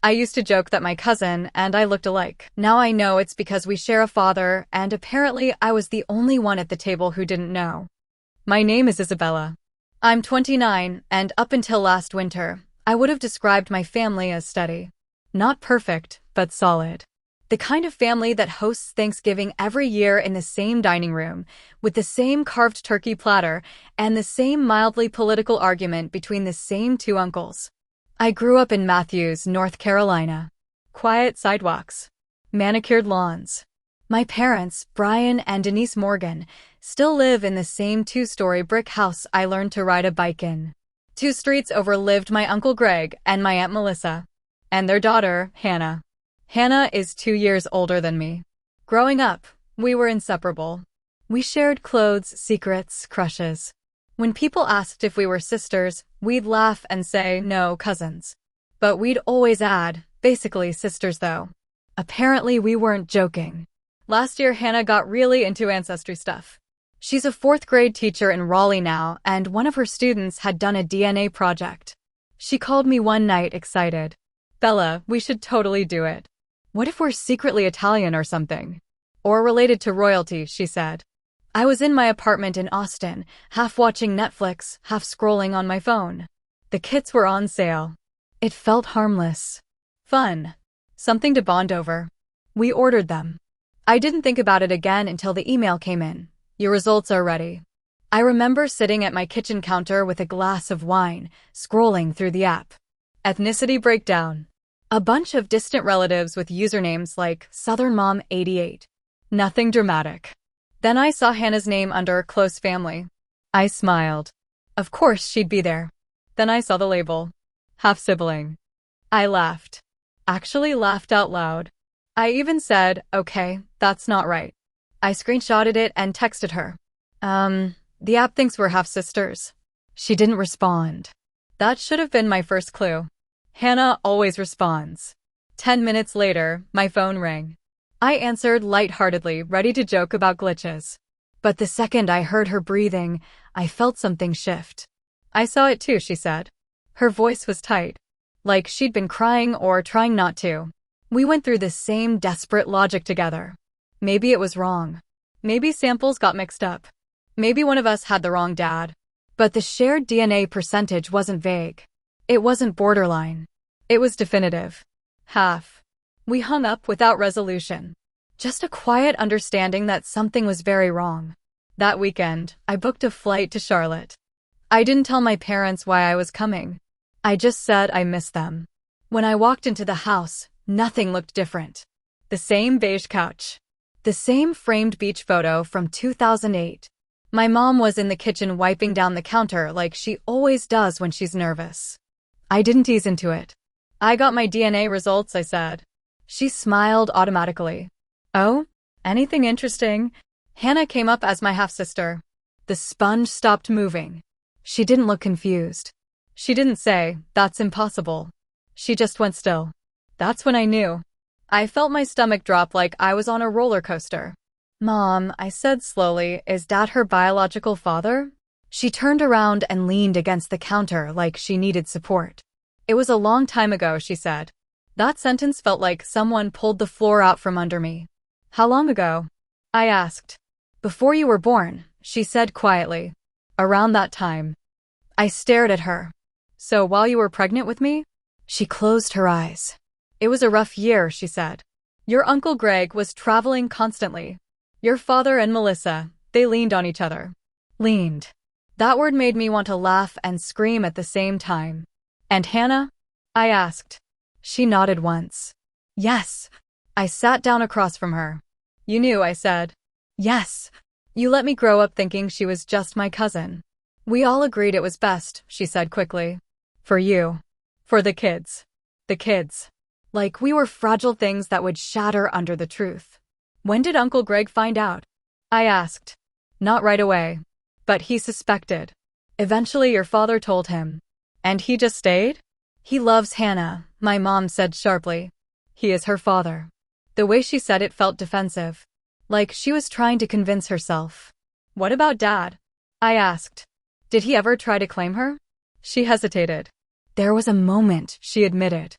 I used to joke that my cousin and I looked alike. Now I know it's because we share a father, and apparently I was the only one at the table who didn't know. My name is Isabella. I'm 29, and up until last winter, I would have described my family as steady. Not perfect, but solid. The kind of family that hosts Thanksgiving every year in the same dining room, with the same carved turkey platter, and the same mildly political argument between the same two uncles. I grew up in Matthews, North Carolina. Quiet sidewalks. Manicured lawns. My parents, Brian and Denise Morgan, still live in the same two-story brick house I learned to ride a bike in. 2 streets over lived my Uncle Greg and my Aunt Melissa. And their daughter, Hannah. Hannah is 2 years older than me. Growing up, we were inseparable. We shared clothes, secrets, crushes. When people asked if we were sisters, we'd laugh and say, no, cousins. But we'd always add, basically sisters though. Apparently we weren't joking. Last year, Hannah got really into ancestry stuff. She's a 4th grade teacher in Raleigh now, and one of her students had done a DNA project. She called me one night excited. Bella, we should totally do it. What if we're secretly Italian or something? Or related to royalty, she said. I was in my apartment in Austin, half watching Netflix, half scrolling on my phone. The kits were on sale. It felt harmless. Fun. Something to bond over. We ordered them. I didn't think about it again until the email came in. Your results are ready. I remember sitting at my kitchen counter with a glass of wine, scrolling through the app. Ethnicity breakdown. A bunch of distant relatives with usernames like Southern Mom 88. Nothing dramatic. Then I saw Hannah's name under close family. I smiled. Of course she'd be there. Then I saw the label. Half sibling. I laughed. Actually laughed out loud. I even said, okay, that's not right. I screenshotted it and texted her. The app thinks we're half sisters. She didn't respond. That should have been my first clue. Hannah always responds. 10 minutes later, my phone rang. I answered lightheartedly, ready to joke about glitches. But the second I heard her breathing, I felt something shift. I saw it too, she said. Her voice was tight. Like she'd been crying or trying not to. We went through the same desperate logic together. Maybe it was wrong. Maybe samples got mixed up. Maybe one of us had the wrong dad. But the shared DNA percentage wasn't vague. It wasn't borderline. It was definitive. Half. We hung up without resolution. Just a quiet understanding that something was very wrong. That weekend, I booked a flight to Charlotte. I didn't tell my parents why I was coming. I just said I missed them. When I walked into the house, nothing looked different. The same beige couch. The same framed beach photo from 2008. My mom was in the kitchen wiping down the counter like she always does when she's nervous. I didn't ease into it. I got my DNA results, I said. She smiled automatically. Oh? Anything interesting? Hannah came up as my half-sister. The sponge stopped moving. She didn't look confused. She didn't say, that's impossible. She just went still. That's when I knew. I felt my stomach drop like I was on a roller coaster. Mom, I said slowly, is Dad her biological father? She turned around and leaned against the counter like she needed support. It was a long time ago, she said. That sentence felt like someone pulled the floor out from under me. How long ago? I asked. Before you were born, she said quietly. Around that time. I stared at her. So while you were pregnant with me? She closed her eyes. It was a rough year, she said. Your Uncle Greg was traveling constantly. Your father and Melissa, they leaned on each other. Leaned. That word made me want to laugh and scream at the same time. And Hannah? I asked. She nodded once. Yes. I sat down across from her. You knew, I said. Yes. You let me grow up thinking she was just my cousin. We all agreed it was best, she said quickly. For you. For the kids. The kids. Like we were fragile things that would shatter under the truth. When did Uncle Greg find out? I asked. Not right away. But he suspected. Eventually your father told him. And he just stayed? He loves Hannah, my mom said sharply. He is her father. The way she said it felt defensive. Like she was trying to convince herself. What about Dad? I asked. Did he ever try to claim her? She hesitated. There was a moment, she admitted.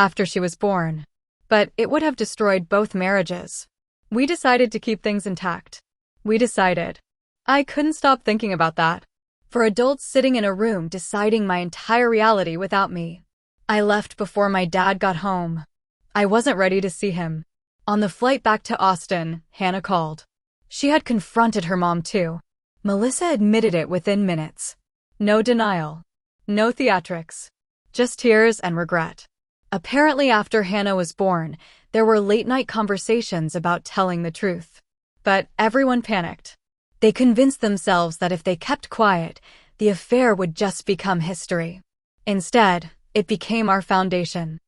after she was born. But it would have destroyed both marriages. We decided to keep things intact. We decided. I couldn't stop thinking about that. For adults sitting in a room deciding my entire reality without me. I left before my dad got home. I wasn't ready to see him. On the flight back to Austin, Hannah called. She had confronted her mom too. Melissa admitted it within minutes. No denial. No theatrics. Just tears and regret. Apparently after Hannah was born, there were late-night conversations about telling the truth. But everyone panicked. They convinced themselves that if they kept quiet, the affair would just become history. Instead, it became our foundation.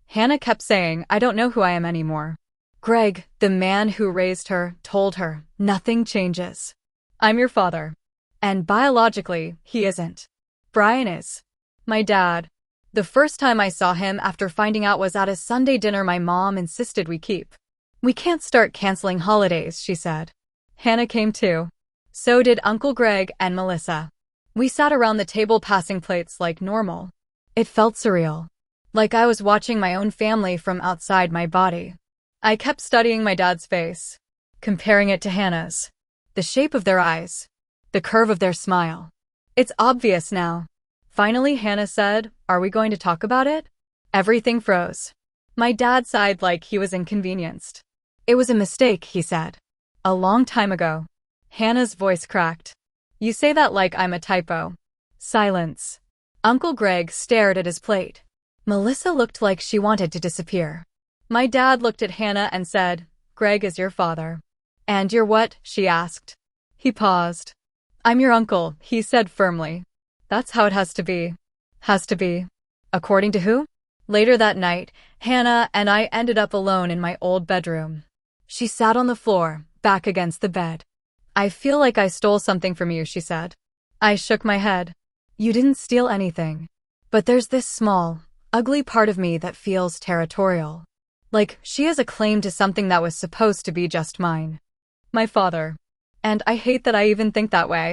Hannah kept saying, "I don't know who I am anymore." Greg, the man who raised her, told her, "Nothing changes. I'm your father." And biologically, he isn't. Brian is. My dad. The first time I saw him after finding out was at a Sunday dinner my mom insisted we keep. "We can't start canceling holidays," she said. Hannah came too. So did Uncle Greg and Melissa. We sat around the table passing plates like normal. It felt surreal. Like I was watching my own family from outside my body. I kept studying my dad's face, comparing it to Hannah's. The shape of their eyes. The curve of their smile. It's obvious now. Finally, Hannah said, "Are we going to talk about it?" Everything froze. My dad sighed like he was inconvenienced. "It was a mistake," he said. "A long time ago." Hannah's voice cracked. "You say that like I'm a typo." Silence. Uncle Greg stared at his plate. Melissa looked like she wanted to disappear. My dad looked at Hannah and said, "Greg is your father." "And you're what?" she asked. He paused. "I'm your uncle," he said firmly. "That's how it has to be." Has to be. According to who? Later that night, Hannah and I ended up alone in my old bedroom. She sat on the floor, back against the bed. "I feel like I stole something from you," she said. I shook my head. "You didn't steal anything. But there's this small, ugly part of me that feels territorial. Like she has a claim to something that was supposed to be just mine. My father. And I hate that I even think that way.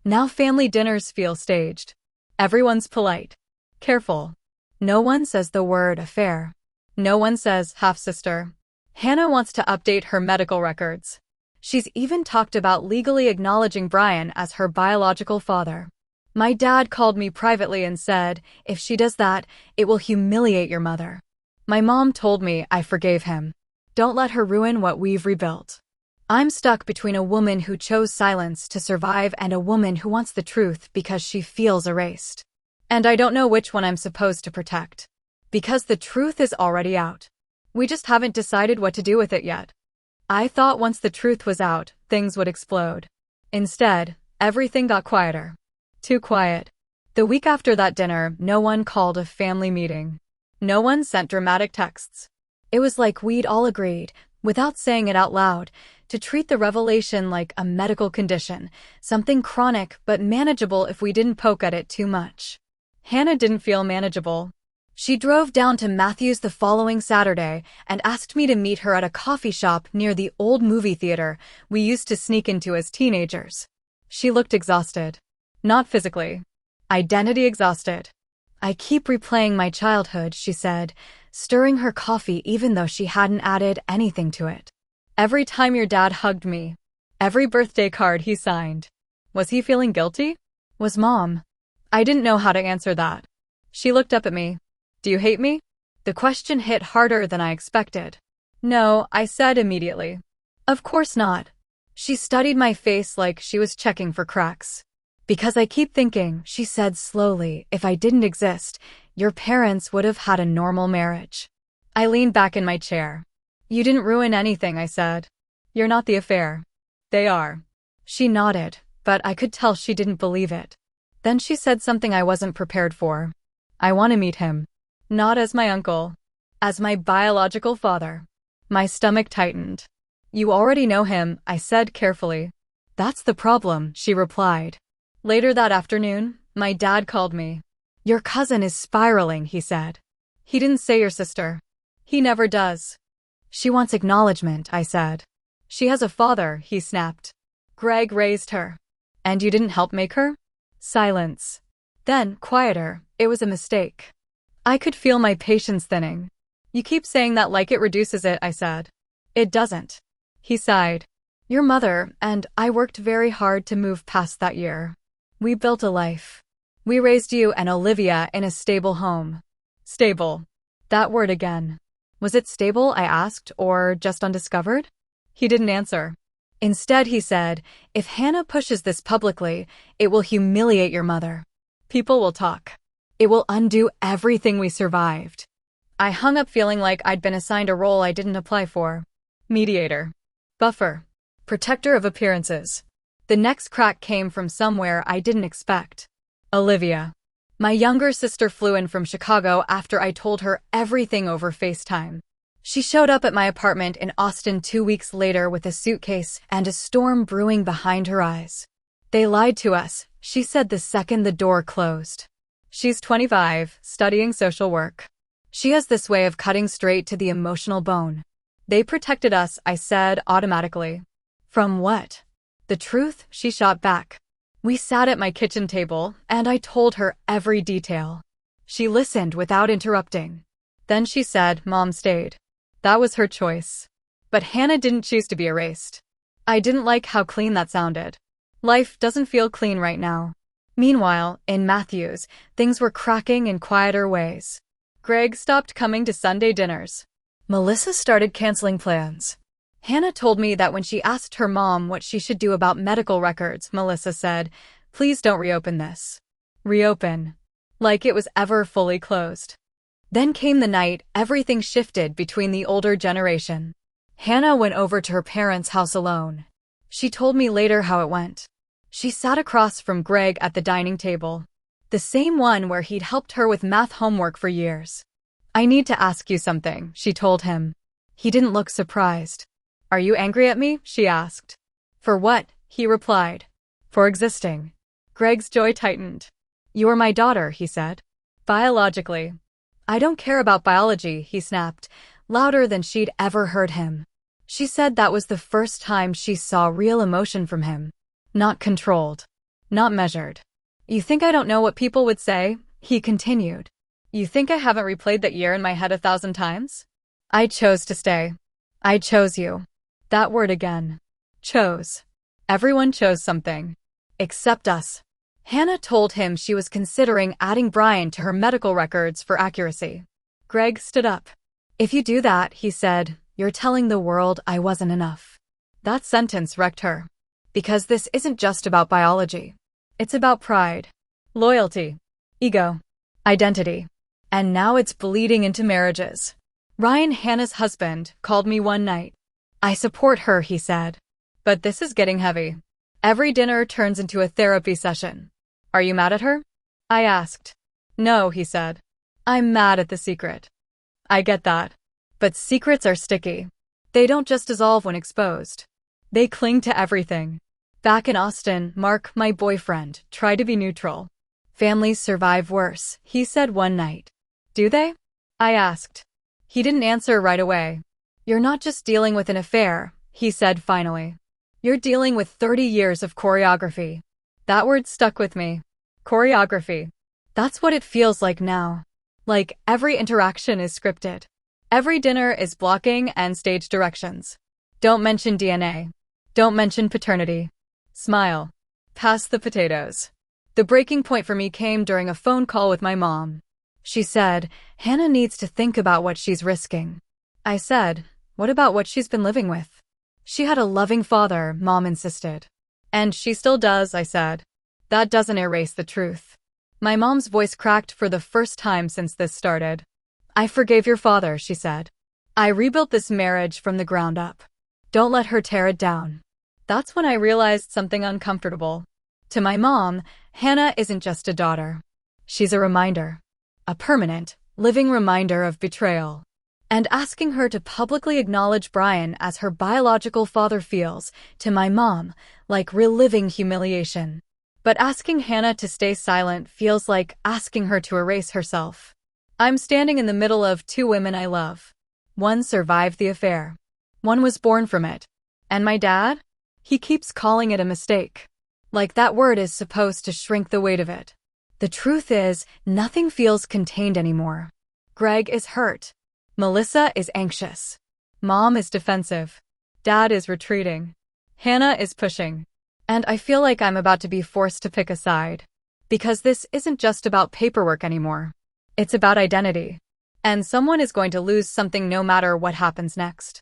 Now family dinners feel staged. Everyone's polite. Careful. No one says the word affair. No one says half-sister. Hannah wants to update her medical records. She's even talked about legally acknowledging Brian as her biological father. My dad called me privately and said, "If she does that, it will humiliate your mother." My mom told me I forgave him. Don't let her ruin what we've rebuilt. I'm stuck between a woman who chose silence to survive and a woman who wants the truth because she feels erased. And I don't know which one I'm supposed to protect. Because the truth is already out. We just haven't decided what to do with it yet. I thought once the truth was out, things would explode. Instead, everything got quieter. Too quiet. The week after that dinner, no one called a family meeting. No one sent dramatic texts. It was like we'd all agreed, without saying it out loud, to treat the revelation like a medical condition, something chronic but manageable if we didn't poke at it too much. Hannah didn't feel manageable. She drove down to Matthews the following Saturday and asked me to meet her at a coffee shop near the old movie theater we used to sneak into as teenagers. She looked exhausted. Not physically. Identity exhausted. "I keep replaying my childhood," she said, stirring her coffee even though she hadn't added anything to it. "Every time your dad hugged me. Every birthday card he signed. Was he feeling guilty? Was Mom?" I didn't know how to answer that. She looked up at me. "Do you hate me?" The question hit harder than I expected. "No," I said immediately. "Of course not." She studied my face like she was checking for cracks. "Because I keep thinking," she said slowly, "if I didn't exist, your parents would have had a normal marriage." I leaned back in my chair. "You didn't ruin anything," I said. "You're not the affair." "They are." She nodded, but I could tell she didn't believe it. Then she said something I wasn't prepared for. "I want to meet him. Not as my uncle. As my biological father." My stomach tightened. "You already know him," I said carefully. "That's the problem," she replied. Later that afternoon, my dad called me. "Your cousin is spiraling," he said. "He didn't say your sister. He never does." "She wants acknowledgement," I said. "She has a father," he snapped. "Greg raised her." "And you didn't help make her?" Silence. Then, quieter, "It was a mistake." I could feel my patience thinning. You keep saying that like it reduces it, I said. It doesn't. He sighed. Your mother and I worked very hard to move past that year. We built a life. We raised you and Olivia in a stable home. Stable. That word again. Was it stable, I asked, or just undiscovered? He didn't answer. Instead, he said, if Hannah pushes this publicly, it will humiliate your mother. People will talk. It will undo everything we survived. I hung up feeling like I'd been assigned a role I didn't apply for. Mediator. Buffer. Protector of appearances. The next crack came from somewhere I didn't expect. Olivia. My younger sister flew in from Chicago after I told her everything over FaceTime. She showed up at my apartment in Austin 2 weeks later with a suitcase and a storm brewing behind her eyes. They lied to us, she said the second the door closed. She's 25, studying social work. She has this way of cutting straight to the emotional bone. They protected us, I said automatically. From what? The truth, she shot back. We sat at my kitchen table, and I told her every detail. She listened without interrupting. Then she said, Mom stayed. That was her choice. But Hannah didn't choose to be erased. I didn't like how clean that sounded. Life doesn't feel clean right now. Meanwhile, in Matthews, things were cracking in quieter ways. Greg stopped coming to Sunday dinners. Melissa started canceling plans. Hannah told me that when she asked her mom what she should do about medical records, Melissa said, please don't reopen this. Reopen. Like it was ever fully closed. Then came the night everything shifted between the older generation. Hannah went over to her parents' house alone. She told me later how it went. She sat across from Greg at the dining table. The same one where he'd helped her with math homework for years. I need to ask you something, she told him. He didn't look surprised. Are you angry at me? She asked. For what? He replied. For existing. Greg's jaw tightened. You're my daughter, he said. Biologically. I don't care about biology, he snapped, louder than she'd ever heard him. She said that was the first time she saw real emotion from him. Not controlled. Not measured. You think I don't know what people would say? He continued. You think I haven't replayed that year in my head 1,000 times? I chose to stay. I chose you. That word again. Chose. Everyone chose something. Except us. Hannah told him she was considering adding Brian to her medical records for accuracy. Greg stood up. If you do that, he said, you're telling the world I wasn't enough. That sentence wrecked her. Because this isn't just about biology. It's about pride, loyalty, ego, identity. And now it's bleeding into marriages. Ryan, Hannah's husband, called me one night. I support her, he said. But this is getting heavy. Every dinner turns into a therapy session. Are you mad at her? I asked. No, he said. I'm mad at the secret. I get that. But secrets are sticky. They don't just dissolve when exposed. They cling to everything. Back in Austin, Mark, my boyfriend, tried to be neutral. Families survive worse, he said one night. Do they? I asked. He didn't answer right away. You're not just dealing with an affair, he said finally. You're dealing with 30 years of choreography. That word stuck with me. Choreography. That's what it feels like now. Like every interaction is scripted. Every dinner is blocking and stage directions. Don't mention DNA. Don't mention paternity. Smile. Pass the potatoes. The breaking point for me came during a phone call with my mom. She said, Hannah needs to think about what she's risking. I said, what about what she's been living with? She had a loving father, Mom insisted. And she still does, I said. That doesn't erase the truth. My mom's voice cracked for the first time since this started. I forgave your father, she said. I rebuilt this marriage from the ground up. Don't let her tear it down. That's when I realized something uncomfortable. To my mom, Hannah isn't just a daughter. She's a reminder. A permanent, living reminder of betrayal. And asking her to publicly acknowledge Brian as her biological father feels, to my mom, like reliving humiliation. But asking Hannah to stay silent feels like asking her to erase herself. I'm standing in the middle of two women I love. One survived the affair. One was born from it. And my dad? He keeps calling it a mistake. Like that word is supposed to shrink the weight of it. The truth is, nothing feels contained anymore. Greg is hurt. Melissa is anxious. Mom is defensive. Dad is retreating. Hannah is pushing. And I feel like I'm about to be forced to pick a side. Because this isn't just about paperwork anymore. It's about identity. And someone is going to lose something no matter what happens next.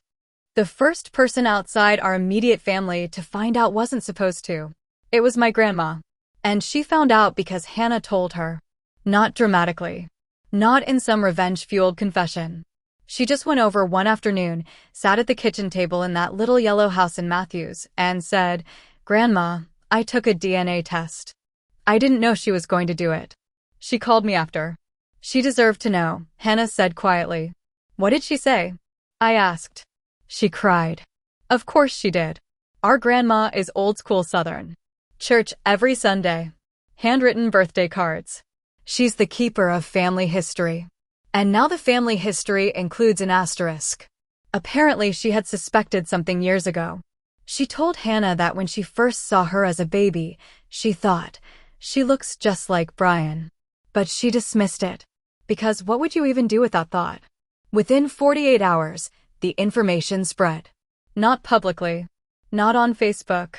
The first person outside our immediate family to find out wasn't supposed to. It was my grandma. And she found out because Hannah told her. Not dramatically. Not in some revenge-fueled confession. She just went over one afternoon, sat at the kitchen table in that little yellow house in Matthews, and said, "Grandma, I took a DNA test." I didn't know she was going to do it. She called me after. She deserved to know, Hannah said quietly. What did she say? I asked. She cried. Of course she did. Our grandma is old-school Southern. Church every Sunday. Handwritten birthday cards. She's the keeper of family history. And now the family history includes an asterisk. Apparently she had suspected something years ago. She told Hannah that when she first saw her as a baby, she thought, she looks just like Brian. But she dismissed it. Because what would you even do with that thought? Within 48 hours, the information spread. Not publicly. Not on Facebook.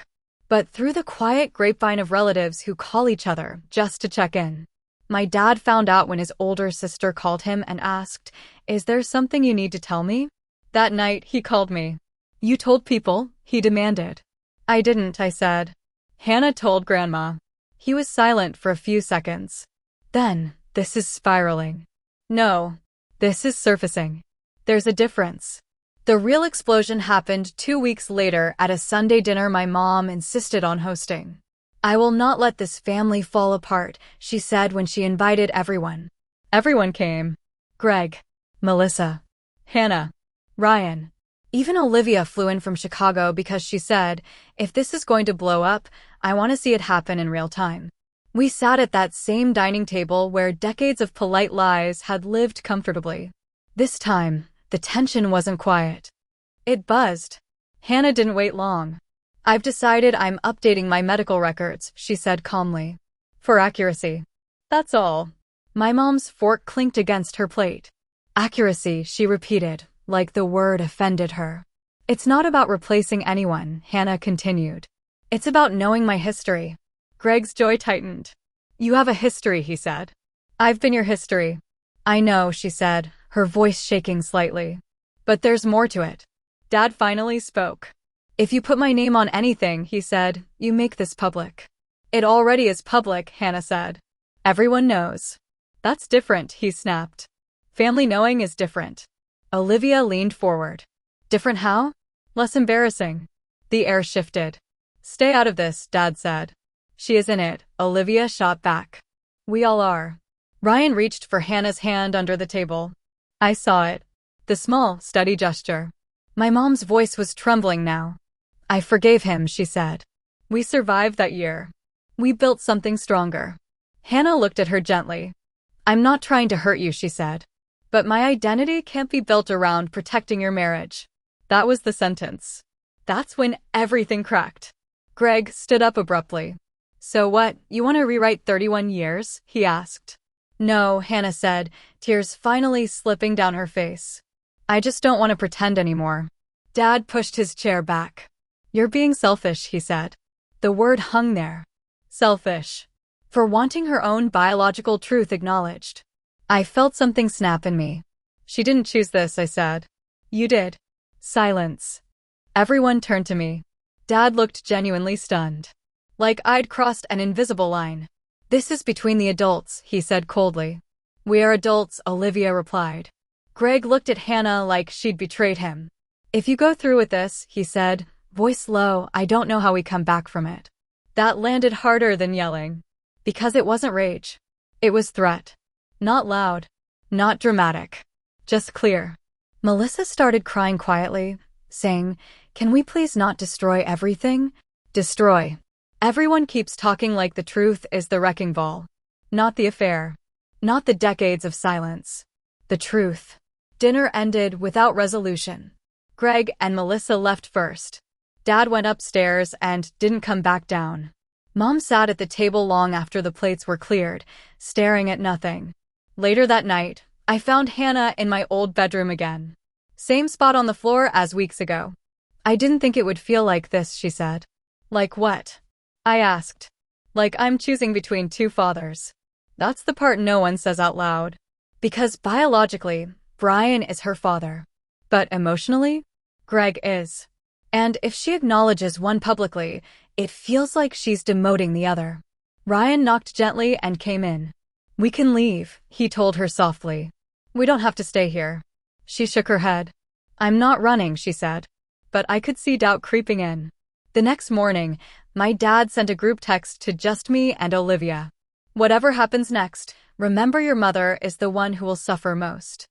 But through the quiet grapevine of relatives who call each other just to check in. My dad found out when his older sister called him and asked, "Is there something you need to tell me?" That night, he called me. "You told people?" he demanded. "I didn't," I said. Hannah told Grandma. He was silent for a few seconds. Then, "This is spiraling." "No. This is surfacing. There's a difference." The real explosion happened 2 weeks later at a Sunday dinner my mom insisted on hosting. "I will not let this family fall apart," she said when she invited everyone. Everyone came. Greg, Melissa, Hannah, Ryan. Even Olivia flew in from Chicago because she said, "If this is going to blow up, I want to see it happen in real time." We sat at that same dining table where decades of polite lies had lived comfortably. This time, the tension wasn't quiet. It buzzed. Hannah didn't wait long. "I've decided I'm updating my medical records," she said calmly. "For accuracy. That's all." My mom's fork clinked against her plate. "Accuracy," she repeated, like the word offended her. "It's not about replacing anyone," Hannah continued. "It's about knowing my history." Greg's jaw tightened. "You have a history," he said. "I've been your history." "I know," she said, her voice shaking slightly. "But there's more to it." Dad finally spoke. "If you put my name on anything," he said, "you make this public." "It already is public," Hannah said. "Everyone knows." "That's different," he snapped. "Family knowing is different." Olivia leaned forward. "Different how?" "Less embarrassing." The air shifted. "Stay out of this," Dad said. "She is in it," Olivia shot back. "We all are." Ryan reached for Hannah's hand under the table. I saw it. The small, steady gesture. My mom's voice was trembling now. "I forgave him," she said. "We survived that year. We built something stronger." Hannah looked at her gently. "I'm not trying to hurt you," she said. "But my identity can't be built around protecting your marriage." That was the sentence. That's when everything cracked. Greg stood up abruptly. "So what, you want to rewrite 31 years?" he asked. "No," Hannah said, tears finally slipping down her face. "I just don't want to pretend anymore." Dad pushed his chair back. "You're being selfish," he said. The word hung there. Selfish. For wanting her own biological truth acknowledged. I felt something snap in me. "She didn't choose this," I said. "You did." Silence. Everyone turned to me. Dad looked genuinely stunned. Like I'd crossed an invisible line. "This is between the adults," he said coldly. "We are adults," Olivia replied. Greg looked at Hannah like she'd betrayed him. "If you go through with this," he said, voice low, "I don't know how we come back from it." That landed harder than yelling. Because it wasn't rage. It was threat. Not loud. Not dramatic. Just clear. Melissa started crying quietly, saying, "Can we please not destroy everything?" Destroy. Everyone keeps talking like the truth is the wrecking ball. Not the affair. Not the decades of silence. The truth. Dinner ended without resolution. Greg and Melissa left first. Dad went upstairs and didn't come back down. Mom sat at the table long after the plates were cleared, staring at nothing. Later that night, I found Hannah in my old bedroom again. Same spot on the floor as weeks ago. I didn't think it would feel like this, she said. Like what? I asked. Like I'm choosing between two fathers. That's the part no one says out loud. Because biologically, Brian is her father. But emotionally, Greg is. And if she acknowledges one publicly, it feels like she's demoting the other. Ryan knocked gently and came in. We can leave, he told her softly. We don't have to stay here. She shook her head. I'm not running, she said. But I could see doubt creeping in. The next morning, my dad sent a group text to just me and Olivia. Whatever happens next, remember your mother is the one who will suffer most.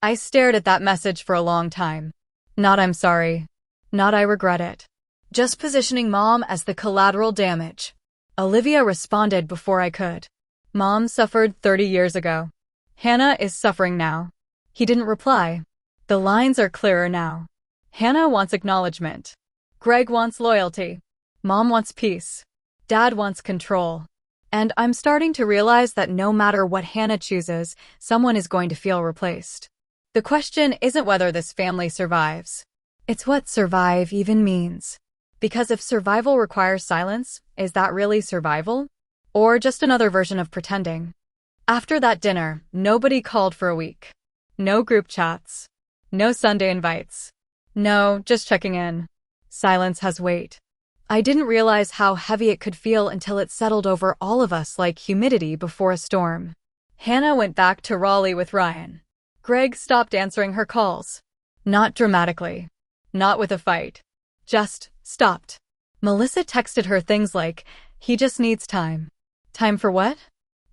I stared at that message for a long time. Not I'm sorry. Not I regret it. Just positioning Mom as the collateral damage. Olivia responded before I could. Mom suffered 30 years ago. Hannah is suffering now. He didn't reply. The lines are clearer now. Hannah wants acknowledgement. Greg wants loyalty. Mom wants peace. Dad wants control. And I'm starting to realize that no matter what Hannah chooses, someone is going to feel replaced. The question isn't whether this family survives. It's what survive even means. Because if survival requires silence, is that really survival? Or just another version of pretending? After that dinner, nobody called for a week. No group chats. No Sunday invites. No, just checking in. Silence has weight. I didn't realize how heavy it could feel until it settled over all of us like humidity before a storm. Hannah went back to Raleigh with Ryan. Greg stopped answering her calls. Not dramatically. Not with a fight. Just stopped. Melissa texted her things like, he just needs time. Time for what?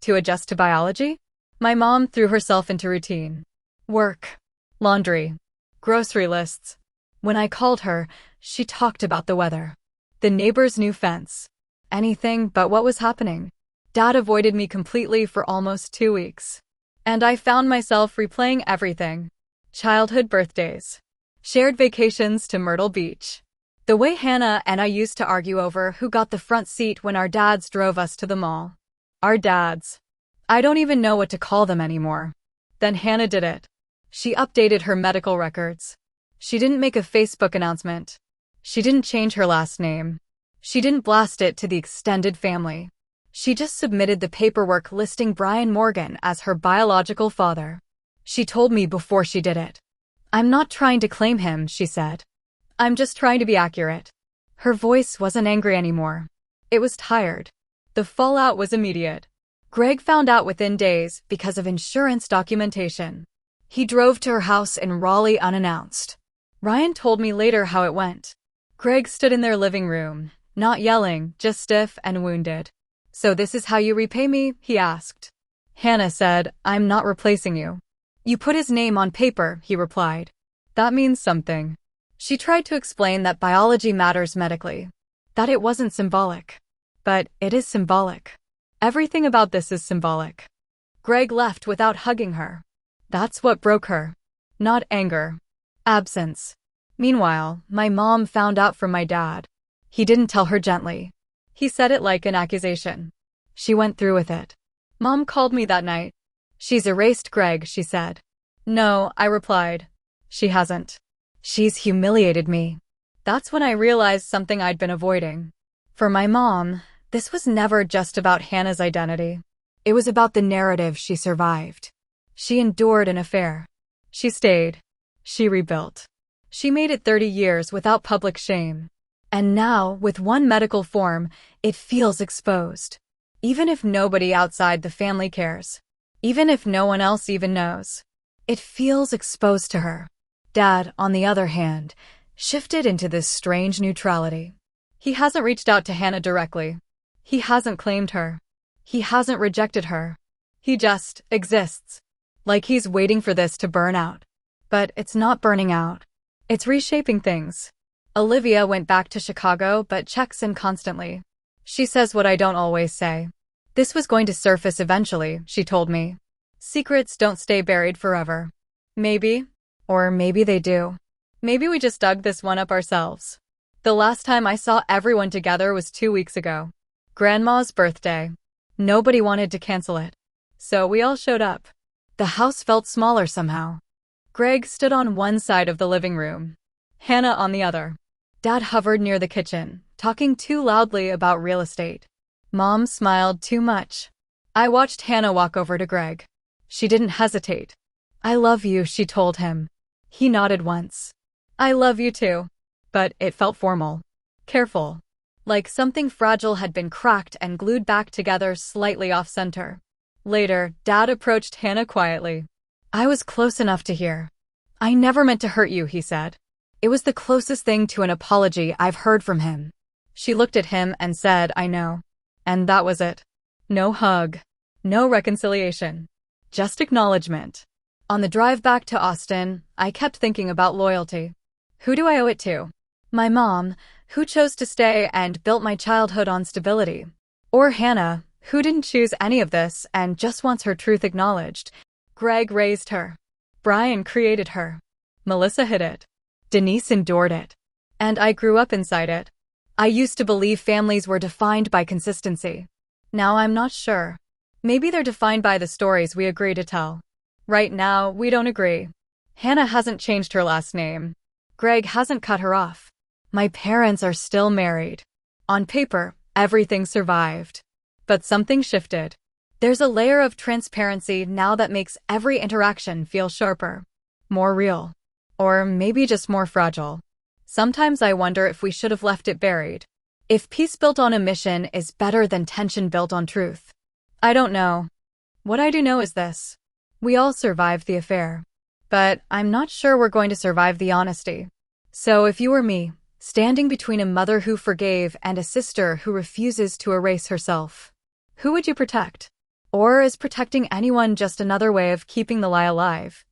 To adjust to biology? My mom threw herself into routine. Work. Laundry. Grocery lists. When I called her, she talked about the weather. The neighbor's new fence. Anything but what was happening. Dad avoided me completely for almost 2 weeks. And I found myself replaying everything. Childhood birthdays. Shared vacations to Myrtle Beach. The way Hannah and I used to argue over who got the front seat when our dads drove us to the mall. Our dads. I don't even know what to call them anymore. Then Hannah did it. She updated her medical records. She didn't make a Facebook announcement. She didn't change her last name. She didn't blast it to the extended family. She just submitted the paperwork listing Brian Morgan as her biological father. She told me before she did it. I'm not trying to claim him, she said. I'm just trying to be accurate. Her voice wasn't angry anymore. It was tired. The fallout was immediate. Greg found out within days because of insurance documentation. He drove to her house in Raleigh unannounced. Ryan told me later how it went. Greg stood in their living room, not yelling, just stiff and wounded. So this is how you repay me? He asked. Hannah said, I'm not replacing you. You put his name on paper, he replied. That means something. She tried to explain that biology matters medically. That it wasn't symbolic. But it is symbolic. Everything about this is symbolic. Greg left without hugging her. That's what broke her. Not anger. Absence. Meanwhile, my mom found out from my dad. He didn't tell her gently. He said it like an accusation. She went through with it. Mom called me that night. She's erased Greg, she said. No, I replied. She hasn't. She's humiliated me. That's when I realized something I'd been avoiding. For my mom, this was never just about Hannah's identity. It was about the narrative she survived. She endured an affair. She stayed. She rebuilt. She made it 30 years without public shame. And now, with one medical form, it feels exposed. Even if nobody outside the family cares. Even if no one else even knows. It feels exposed to her. Dad, on the other hand, shifted into this strange neutrality. He hasn't reached out to Hannah directly. He hasn't claimed her. He hasn't rejected her. He just exists. Like he's waiting for this to burn out. But it's not burning out. It's reshaping things. Olivia went back to Chicago but checks in constantly. She says what I don't always say. This was going to surface eventually, she told me. Secrets don't stay buried forever. Maybe. Or maybe they do. Maybe we just dug this one up ourselves. The last time I saw everyone together was 2 weeks ago. Grandma's birthday. Nobody wanted to cancel it. So we all showed up. The house felt smaller somehow. Greg stood on one side of the living room, Hannah on the other. Dad hovered near the kitchen, talking too loudly about real estate. Mom smiled too much. I watched Hannah walk over to Greg. She didn't hesitate. "I love you," she told him. He nodded once. "I love you too." But it felt formal. Careful. Like something fragile had been cracked and glued back together slightly off-center. Later, Dad approached Hannah quietly. I was close enough to hear. "I never meant to hurt you," he said. It was the closest thing to an apology I've heard from him. She looked at him and said, "I know." And that was it. No hug. No reconciliation. Just acknowledgement. On the drive back to Austin, I kept thinking about loyalty. Who do I owe it to? My mom, who chose to stay and built my childhood on stability. Or Hannah, who didn't choose any of this and just wants her truth acknowledged. Greg raised her. Brian created her. Melissa hid it. Denise endured it. And I grew up inside it. I used to believe families were defined by consistency. Now I'm not sure. Maybe they're defined by the stories we agree to tell. Right now, we don't agree. Hannah hasn't changed her last name. Greg hasn't cut her off. My parents are still married. On paper, everything survived. But something shifted. There's a layer of transparency now that makes every interaction feel sharper. More real. Or maybe just more fragile. Sometimes I wonder if we should have left it buried. If peace built on a mission is better than tension built on truth. I don't know. What I do know is this. We all survived the affair. But I'm not sure we're going to survive the honesty. So if you were me, standing between a mother who forgave and a sister who refuses to erase herself, who would you protect? Or is protecting anyone just another way of keeping the lie alive?